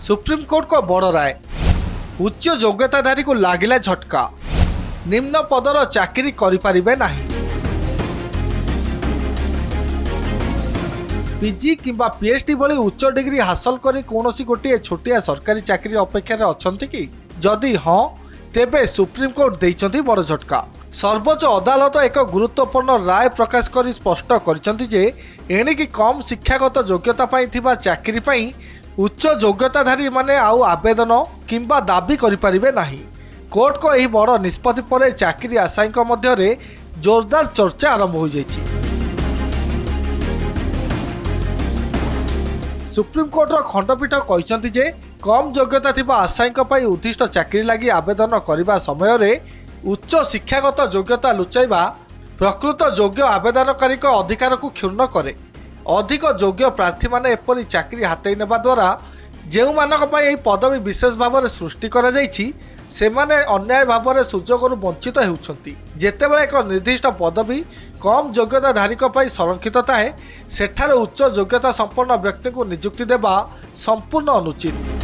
Supreme court को बड़ राय। उच्च योग्यताधारी को लागिला झटका। निम्न पदर चाकरी करिपारिबे नाही। पीजी किंबा पीएचडी भली उच्च डिग्री हासिल करी कौनसी गोटे छोटिया सरकारी चाकरी अपेक्षा अछंती कि जदि हाँ तेबे सुप्रीमकोर्ट देइचंती बड़ झटका। सर्वोच्च अदालत एक गुरुत्वपूर्ण राय प्रकाश करी स्पष्ट करिसंती जे एणिकी कम शिक्षागत योग्यता पाई थिबा चाकरी पाई उच्च योग्यताधारी माने आउ आवेदन किंबा दाबी करिपारिबे नाही। कोर्ट को यही बड़ निष्पत्ति पर चाकरी आशायींक मध्यरे जोरदार चर्चा आरंभ हो जाइछि। सुप्रीमकोर्टर खंडपीठ कहते जे कम योग्यता थिबा आशायींक पई उद्दिष्ट चाकरी लगी आवेदन करने समय रे उच्च शिक्षागत योग्यता लुचाइबा प्रकृत योग्य आवेदनकारी अधिकार को क्षुण्ण करे। अधिक योग्य प्रार्थी माने एपरी चाकरी हाथई नेबा द्वारा जेउ मानक पई एही पदवी विशेष भाव में सृष्टि करा जाइछि सेमाने अन्याय भाव में सुजोगरु वंचित हेउछंती। जेतेबेले एक निर्दिष्ट पदवी कम योग्यताधारी पई संरक्षित थाए सेठारे उच्च योग्यता संपन्न व्यक्ति को नियुक्ति देबा संपूर्ण अनुचित।